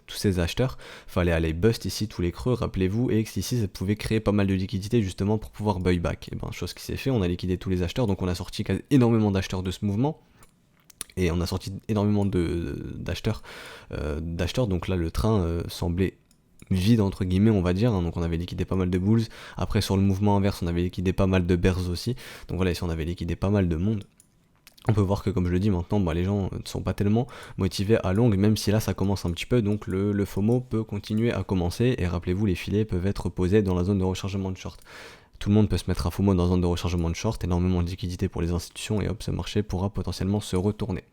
[SPEAKER 1] ces acheteurs, fallait aller bust ici tous les creux, rappelez-vous, et ici ça pouvait créer pas mal de liquidités justement pour pouvoir buy back. Et ben chose qui s'est fait, on a liquidé tous les acheteurs, donc on a sorti énormément d'acheteurs de ce mouvement. Et on a sorti énormément d'acheteurs, donc là le train semblait vide entre guillemets, on va dire, hein. Donc on avait liquidé pas mal de bulls. Après sur le mouvement inverse on avait liquidé pas mal de bears aussi, donc voilà, ici on avait liquidé pas mal de monde. On peut voir que, comme je le dis maintenant, les gens ne sont pas tellement motivés à longue, même si là ça commence un petit peu, donc le FOMO peut continuer à commencer. Et rappelez-vous, les filets peuvent être posés dans la zone de rechargement de short. Tout le monde peut se mettre à FOMO dans la zone de rechargement de short, énormément de liquidité pour les institutions, et hop, ce marché pourra potentiellement se retourner.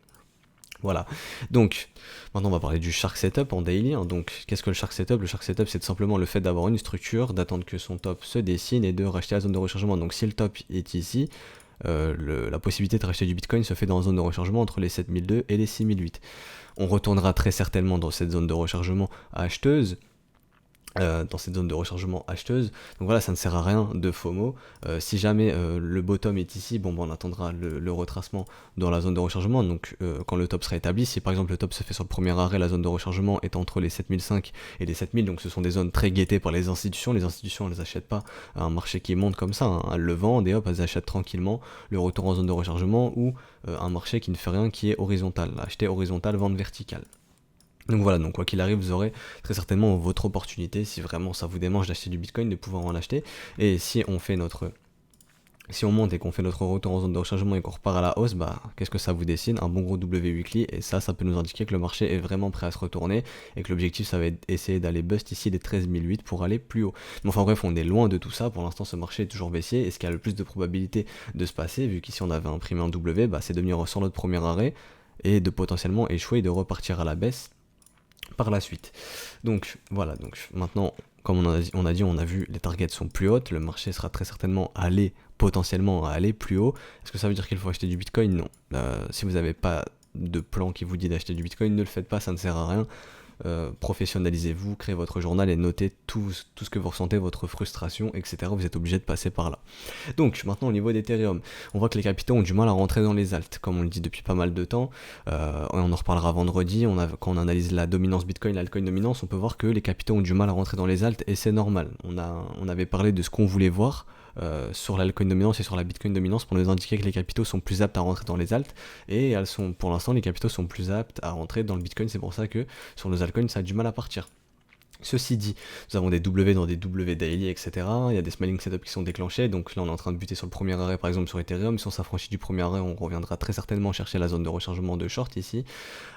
[SPEAKER 1] Voilà, donc maintenant on va parler du Shark Setup en daily, hein. Donc qu'est-ce que le Shark Setup? Le Shark Setup, c'est tout simplement le fait d'avoir une structure, d'attendre que son top se dessine et de racheter la zone de rechargement. Donc si le top est ici, la possibilité de racheter du Bitcoin se fait dans la zone de rechargement entre les 7002 et les 6008. On retournera très certainement dans cette zone de rechargement acheteuse, dans cette zone de rechargement acheteuse. Donc voilà, ça ne sert à rien de FOMO. Si jamais le bottom est ici, on attendra le retracement dans la zone de rechargement. Donc quand le top sera établi, si par exemple le top se fait sur le premier arrêt, la zone de rechargement est entre les 7005 et les 7000, donc ce sont des zones très guettées par les institutions. Les institutions, elles achètent pas un marché qui monte comme ça, hein. Elles le vendent et hop, elles achètent tranquillement le retour en zone de rechargement, ou un marché qui ne fait rien, qui est horizontal. Acheter horizontal, vendre vertical. Donc voilà, donc quoi qu'il arrive, vous aurez très certainement votre opportunité, si vraiment ça vous démange d'acheter du Bitcoin, de pouvoir en acheter. Et si on monte et qu'on fait notre retour en zone de rechargement et qu'on repart à la hausse, qu'est-ce que ça vous dessine? Un bon gros W weekly, et ça peut nous indiquer que le marché est vraiment prêt à se retourner, et que l'objectif ça va être essayer d'aller bust ici les 13008 pour aller plus haut. Mais enfin bref, on est loin de tout ça. Pour l'instant ce marché est toujours baissier, et ce qui a le plus de probabilité de se passer, vu qu'ici on avait imprimé un W, c'est de venir sur notre premier arrêt, et de potentiellement échouer et de repartir à la baisse par la suite. Donc voilà, donc maintenant, comme on a vu, les targets sont plus hautes, le marché sera très certainement potentiellement aller plus haut. Est-ce que ça veut dire qu'il faut acheter du Bitcoin? Non. Si vous n'avez pas de plan qui vous dit d'acheter du Bitcoin, ne le faites pas, ça ne sert à rien. Professionnalisez-vous, créez votre journal et notez tout ce que vous ressentez, votre frustration, etc. Vous êtes obligé de passer par là. Donc maintenant au niveau d'Ethereum, on voit que les capitaux ont du mal à rentrer dans les alts, comme on le dit depuis pas mal de temps. On en reparlera vendredi. Quand on analyse la dominance Bitcoin, l'altcoin dominance, on peut voir que les capitaux ont du mal à rentrer dans les alts, et c'est normal. On avait parlé de ce qu'on voulait voir sur l'altcoin dominance et sur la Bitcoin dominance, pour nous indiquer que les capitaux sont plus aptes à rentrer dans les alts, et pour l'instant les capitaux sont plus aptes à rentrer dans le Bitcoin. C'est pour ça que sur nos altcoins ça a du mal à partir. Ceci dit, nous avons des W dans des W daily, etc. Il y a des smiling setups qui sont déclenchés, donc là on est en train de buter sur le premier arrêt par exemple sur Ethereum. Si on s'affranchit du premier arrêt, on reviendra très certainement chercher la zone de rechargement de short ici.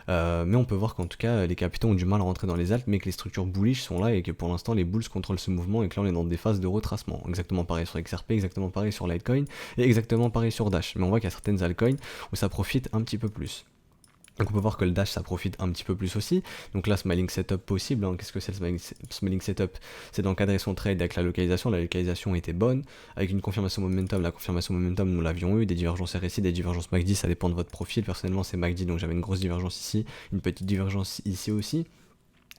[SPEAKER 1] Mais on peut voir qu'en tout cas les capitaux ont du mal à rentrer dans les alts, mais que les structures bullish sont là, et que pour l'instant les bulls contrôlent ce mouvement, et que là on est dans des phases de retracement. Exactement pareil sur XRP, exactement pareil sur Litecoin, et exactement pareil sur Dash. Mais on voit qu'il y a certaines altcoins où ça profite un petit peu plus. Donc on peut voir que le Dash ça profite un petit peu plus aussi. Donc là, smiling setup possible, hein. Qu'est-ce que c'est le smiling setup? C'est d'encadrer son trade avec la localisation était bonne, avec une confirmation momentum. La confirmation momentum, nous l'avions eu, des divergences RSI, des divergences MACD, ça dépend de votre profil. Personnellement c'est MACD, donc j'avais une grosse divergence ici, une petite divergence ici aussi.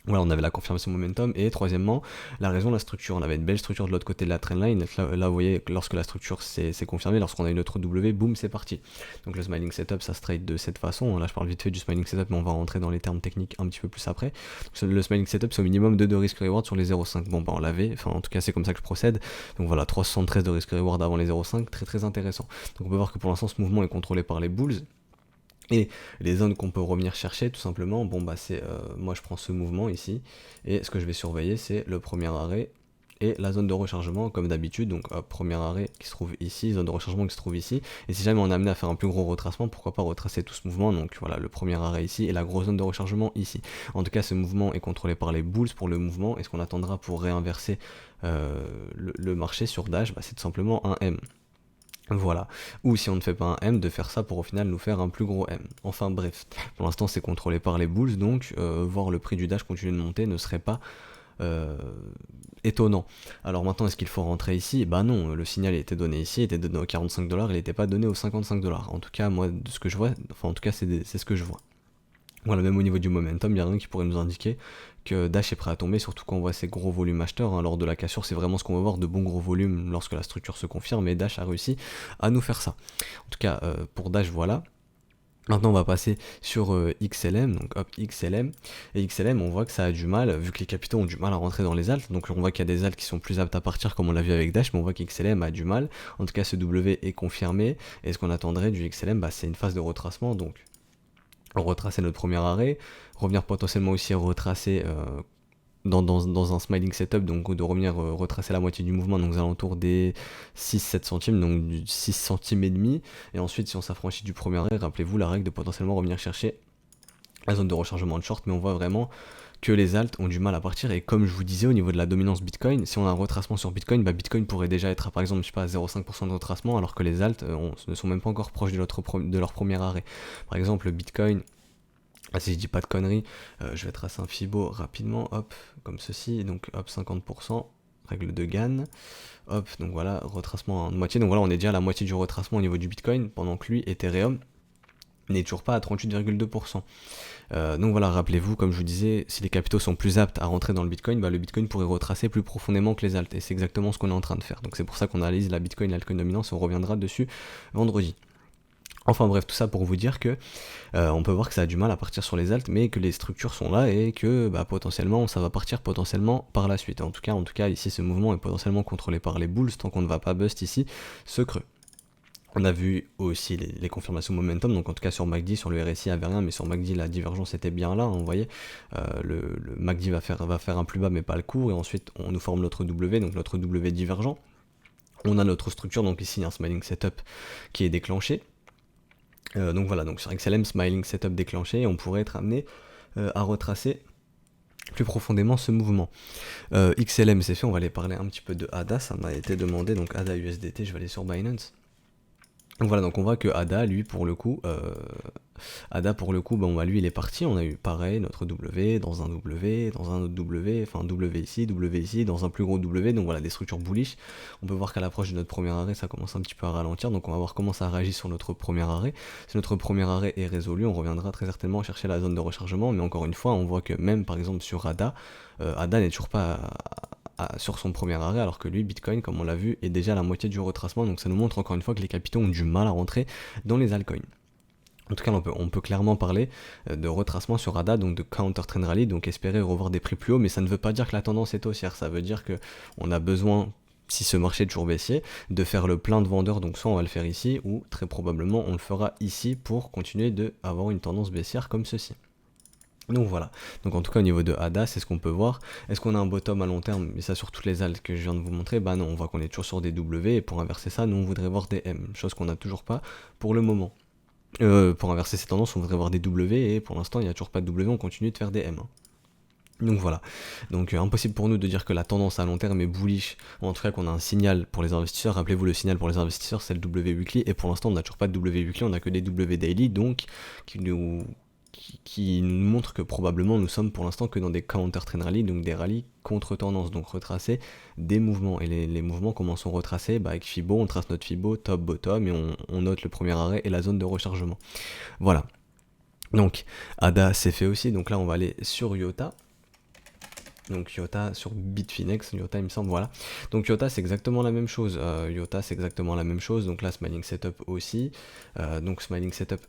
[SPEAKER 1] Voilà, on avait la confirmation momentum. Et troisièmement, la raison de la structure. On avait une belle structure de l'autre côté de la trendline. Là, vous voyez, lorsque la structure s'est confirmée, lorsqu'on a une autre W, boum, c'est parti. Donc le smiling setup, ça se trade de cette façon. Là, je parle vite fait du smiling setup, mais on va rentrer dans les termes techniques un petit peu plus après. Donc, le smiling setup, c'est au minimum 2 de risk reward sur les 0,5. Bon, on l'avait. Enfin, en tout cas, c'est comme ça que je procède. Donc voilà, 373 de risk reward avant les 0,5. Très très intéressant. Donc on peut voir que pour l'instant, ce mouvement est contrôlé par les bulls. Et les zones qu'on peut revenir chercher tout simplement, c'est moi je prends ce mouvement ici, et ce que je vais surveiller c'est le premier arrêt et la zone de rechargement comme d'habitude. Donc premier arrêt qui se trouve ici, zone de rechargement qui se trouve ici, et si jamais on est amené à faire un plus gros retracement, pourquoi pas retracer tout ce mouvement. Donc voilà, le premier arrêt ici et la grosse zone de rechargement ici. En tout cas ce mouvement est contrôlé par les bulls pour le mouvement, et ce qu'on attendra pour réinverser le marché sur Dash, c'est tout simplement un M. Voilà, ou si on ne fait pas un M, de faire ça pour au final nous faire un plus gros M. Enfin bref, pour l'instant c'est contrôlé par les bulls, donc voir le prix du Dash continuer de monter ne serait pas euh, étonnant. Alors maintenant, est-ce qu'il faut rentrer ici? Bah non, le signal était donné ici, il était donné aux 45$, il n'était pas donné aux 55$. En tout cas, moi, de ce que je vois, enfin en tout cas, c'est ce que je vois. Voilà, même au niveau du momentum, il n'y a rien qui pourrait nous indiquer que Dash est prêt à tomber, surtout quand on voit ces gros volumes acheteurs. Hein. Lors de la cassure, c'est vraiment ce qu'on va voir, de bons gros volumes lorsque la structure se confirme, et Dash a réussi à nous faire ça. En tout cas, pour Dash, voilà. Maintenant, on va passer sur XLM, donc hop, XLM. Et XLM, on voit que ça a du mal, vu que les capitaux ont du mal à rentrer dans les alts. Donc on voit qu'il y a des alts qui sont plus aptes à partir, comme on l'a vu avec Dash, mais on voit qu'XLM a du mal. En tout cas, ce W est confirmé. Et ce qu'on attendrait du XLM, bah, c'est une phase de retracement. Donc retracer notre premier arrêt, revenir potentiellement aussi retracer dans un smiling setup, donc de revenir retracer la moitié du mouvement, donc aux alentours des 6-7 centimes, donc du 6 centimes et demi, et ensuite si on s'affranchit du premier arrêt, rappelez-vous la règle de potentiellement revenir chercher la zone de rechargement de short, mais on voit vraiment que les alts ont du mal à partir, et comme je vous disais au niveau de la dominance Bitcoin, si on a un retracement sur Bitcoin, bah Bitcoin pourrait déjà être à, par exemple, je sais pas, 0,5% de retracement, alors que les alts ne sont même pas encore proches de leur premier arrêt. Par exemple, Bitcoin, si je dis pas de conneries, je vais tracer un Fibo rapidement, hop, comme ceci, donc hop, 50%, règle de Gann, hop, donc voilà, retracement en moitié, donc voilà, on est déjà à la moitié du retracement au niveau du Bitcoin, pendant que lui, Ethereum, n'est toujours pas à 38,2%. Donc voilà, rappelez-vous, comme je vous disais, si les capitaux sont plus aptes à rentrer dans le Bitcoin, bah le Bitcoin pourrait retracer plus profondément que les alts, et c'est exactement ce qu'on est en train de faire. Donc c'est pour ça qu'on analyse la Bitcoin, l'altcoin dominance, et on reviendra dessus vendredi. Enfin bref, tout ça pour vous dire que on peut voir que ça a du mal à partir sur les alts, mais que les structures sont là et que bah, potentiellement ça va partir potentiellement par la suite. En tout cas ici ce mouvement est potentiellement contrôlé par les bulls tant qu'on ne va pas bust ici ce creux. On a vu aussi les confirmations momentum, donc en tout cas sur MACD, sur le RSI il n'y avait rien, mais sur MACD la divergence était bien là, hein, vous voyez, le MACD va faire un plus bas mais pas le court, et ensuite on nous forme notre W, donc notre W divergent. On a notre structure, donc ici un smiling setup qui est déclenché. Donc voilà, donc sur XLM, smiling setup déclenché, et on pourrait être amené à retracer plus profondément ce mouvement. XLM c'est fait, on va aller parler un petit peu de ADA, ça m'a été demandé, donc ADA USDT, je vais aller sur Binance. Donc voilà, donc on voit que ADA, lui, pour le coup, bon, bah, lui, il est parti. On a eu pareil, notre W, dans un W, dans un autre W, enfin W ici, dans un plus gros W. Donc voilà, des structures bullish. On peut voir qu'à l'approche de notre premier arrêt, ça commence un petit peu à ralentir. Donc on va voir comment ça réagit sur notre premier arrêt. Si notre premier arrêt est résolu, on reviendra très certainement chercher la zone de rechargement. Mais encore une fois, on voit que même par exemple sur ADA, ADA n'est toujours pas sur son premier arrêt, alors que lui, Bitcoin, comme on l'a vu, est déjà à la moitié du retracement. Donc ça nous montre encore une fois que les capitaux ont du mal à rentrer dans les altcoins. En tout cas, on peut clairement parler de retracement sur ADA, donc de counter trend rally, donc espérer revoir des prix plus hauts, mais ça ne veut pas dire que la tendance est haussière, ça veut dire que on a besoin, si ce marché est toujours baissier, de faire le plein de vendeurs, donc soit on va le faire ici, ou très probablement on le fera ici pour continuer d'avoir une tendance baissière comme ceci. Donc voilà, donc en tout cas au niveau de ADA, c'est ce qu'on peut voir. Est-ce qu'on a un bottom à long terme? Mais ça sur toutes les alts que je viens de vous montrer, bah non, on voit qu'on est toujours sur des W, et pour inverser ça, nous on voudrait voir des M, chose qu'on n'a toujours pas pour le moment. Pour inverser ces tendances, on voudrait voir des W, et pour l'instant il n'y a toujours pas de W, on continue de faire des M. Donc voilà, donc impossible pour nous de dire que la tendance à long terme est bullish, ou en tout cas qu'on a un signal pour les investisseurs. Rappelez-vous, le signal pour les investisseurs c'est le W weekly, et pour l'instant on n'a toujours pas de W weekly, on n'a que des W daily, donc qui nous montre que probablement nous sommes pour l'instant que dans des counter trend rally, donc des rallyes contre tendance, donc retracer des mouvements, et les mouvements comment sont retracés, bah avec Fibo, on trace notre Fibo, top, bottom, et on note le premier arrêt et la zone de rechargement. Voilà, donc ADA c'est fait aussi, donc là on va aller sur IOTA. Donc IOTA sur Bitfinex, IOTA il me semble, voilà. Donc IOTA c'est exactement la même chose, donc là Smiling Setup aussi, donc Smiling Setup.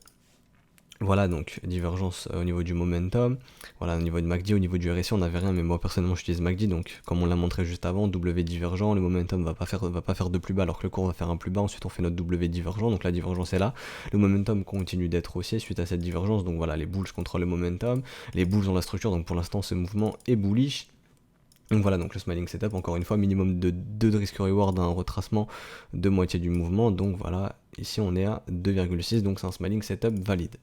[SPEAKER 1] Voilà, donc divergence au niveau du momentum, voilà, au niveau de MACD, au niveau du RSI on n'avait rien, mais moi personnellement j'utilise MACD, donc comme on l'a montré juste avant, W divergent, le momentum va pas faire de plus bas alors que le cours va faire un plus bas, ensuite on fait notre W divergent, donc la divergence est là, le momentum continue d'être haussier suite à cette divergence, donc voilà, les bulls contrôlent le momentum, les bulls ont la structure, donc pour l'instant ce mouvement est bullish. Donc voilà, donc le smiling setup, encore une fois, minimum de 2 de risk reward, un retracement de moitié du mouvement, donc voilà, ici on est à 2,6, donc c'est un smiling setup valide.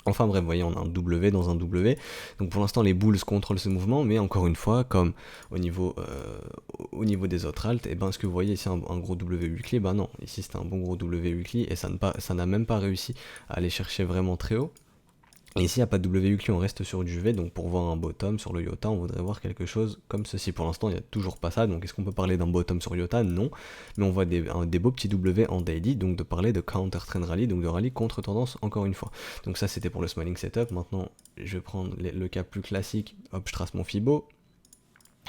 [SPEAKER 1] Enfin bref, vous voyez, on a un W dans un W, donc pour l'instant les bulls contrôlent ce mouvement, mais encore une fois, comme au niveau des autres alts, et ben est-ce que vous voyez ici un gros W weekly? Ben non, ici c'était un bon gros W weekly, et ça n'a même pas réussi à aller chercher vraiment très haut. Et ici, il n'y a pas de W weekly, on reste sur du V, donc pour voir un bottom sur le IOTA, on voudrait voir quelque chose comme ceci. Pour l'instant, il n'y a toujours pas ça, donc est-ce qu'on peut parler d'un bottom sur IOTA? Non, mais on voit des beaux petits W en daily, donc de parler de counter trend rally, donc de rallye contre tendance encore une fois. Donc ça, c'était pour le smiling setup. Maintenant, je vais prendre le cas plus classique, hop, je trace mon Fibo.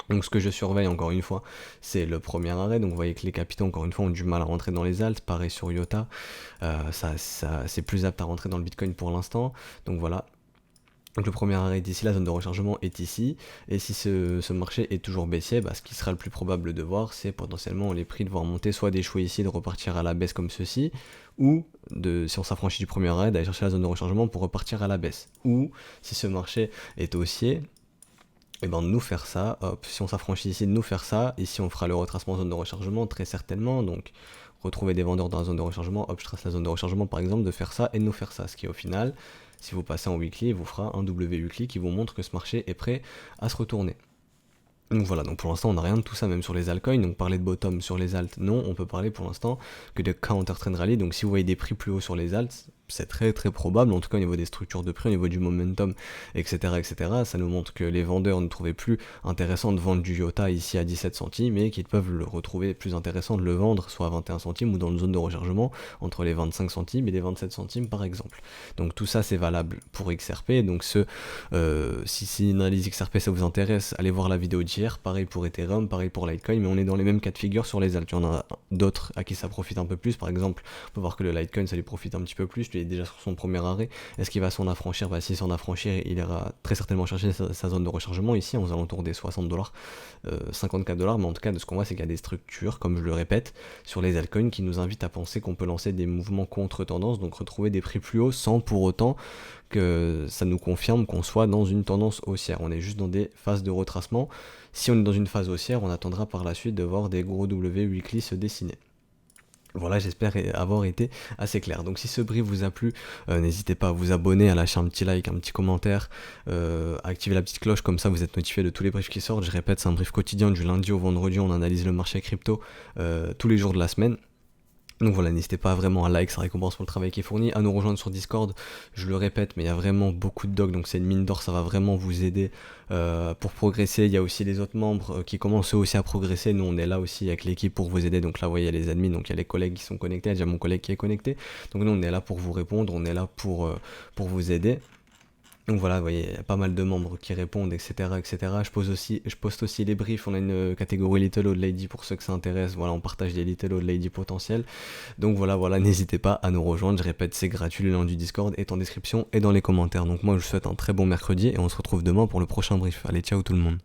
[SPEAKER 1] Donc ce que je surveille encore une fois, c'est le premier arrêt. Donc vous voyez que les capitaux encore une fois ont du mal à rentrer dans les alts. Pareil sur IOTA, c'est plus apte à rentrer dans le Bitcoin pour l'instant. Donc voilà. Donc le premier arrêt est ici, la zone de rechargement est ici. Et si ce marché est toujours baissier, ce qui sera le plus probable de voir, c'est potentiellement les prix de voir monter, soit d'échouer ici, de repartir à la baisse comme ceci, ou si on s'affranchit du premier arrêt, d'aller chercher la zone de rechargement pour repartir à la baisse. Ou si ce marché est haussier, et de nous faire ça, hop, si on s'affranchit ici, de nous faire ça, ici on fera le retracement en zone de rechargement très certainement, donc retrouver des vendeurs dans la zone de rechargement, hop, je trace la zone de rechargement par exemple, de faire ça et de nous faire ça, ce qui au final, si vous passez en weekly, il vous fera un W weekly qui vous montre que ce marché est prêt à se retourner. Donc voilà, donc pour l'instant on n'a rien de tout ça même sur les altcoins, donc parler de bottom sur les alts, non, on peut parler pour l'instant que de counter trend rally, donc si vous voyez des prix plus hauts sur les alts, c'est très très probable, en tout cas au niveau des structures de prix, au niveau du momentum, etc. Ça nous montre que les vendeurs ne trouvaient plus intéressant de vendre du IOTA ici à 17 centimes et qu'ils peuvent le retrouver plus intéressant de le vendre soit à 21 centimes ou dans une zone de rechargement entre les 25 centimes et les 27 centimes par exemple. Donc tout ça c'est valable pour XRP, donc si une analyse XRP ça vous intéresse, allez voir la vidéo d'hier, pareil pour Ethereum, pareil pour Litecoin, mais on est dans les mêmes cas de figure sur les alts. Il y en a d'autres à qui ça profite un peu plus, par exemple, on peut voir que le Litecoin ça lui profite un petit peu plus, lui est déjà sur son premier arrêt. Est-ce qu'il va s'en affranchir? S'il s'en affranchir, il ira très certainement chercher sa zone de rechargement ici, aux alentours des 60 $, 54 $, mais en tout cas, de ce qu'on voit, c'est qu'il y a des structures, comme je le répète, sur les altcoins qui nous invitent à penser qu'on peut lancer des mouvements contre-tendance, donc retrouver des prix plus hauts sans pour autant que ça nous confirme qu'on soit dans une tendance haussière. On est juste dans des phases de retracement. Si on est dans une phase haussière, on attendra par la suite de voir des gros W weekly se dessiner. Voilà, j'espère avoir été assez clair. Donc si ce brief vous a plu, n'hésitez pas à vous abonner, à lâcher un petit like, un petit commentaire, à activer la petite cloche, comme ça vous êtes notifié de tous les briefs qui sortent. Je répète, c'est un brief quotidien du lundi au vendredi, on analyse le marché crypto tous les jours de la semaine. Donc voilà, n'hésitez pas vraiment à like, ça récompense pour le travail qui est fourni, à nous rejoindre sur Discord, je le répète, mais il y a vraiment beaucoup de docs, donc c'est une mine d'or, ça va vraiment vous aider pour progresser. Il y a aussi les autres membres qui commencent eux aussi à progresser, nous on est là aussi avec l'équipe pour vous aider, donc là vous voyez il y a les admins, donc il y a les collègues qui sont connectés, il y a déjà mon collègue qui est connecté, donc nous on est là pour vous répondre, on est là pour vous aider. Donc voilà, vous voyez, il y a pas mal de membres qui répondent, etc. Je poste aussi les briefs, on a une catégorie Little Old Lady pour ceux que ça intéresse, voilà, on partage des Little Old Lady potentiels. Donc voilà, n'hésitez pas à nous rejoindre, je répète, c'est gratuit, le lien du Discord est en description et dans les commentaires. Donc moi je vous souhaite un très bon mercredi et on se retrouve demain pour le prochain brief. Allez, ciao tout le monde.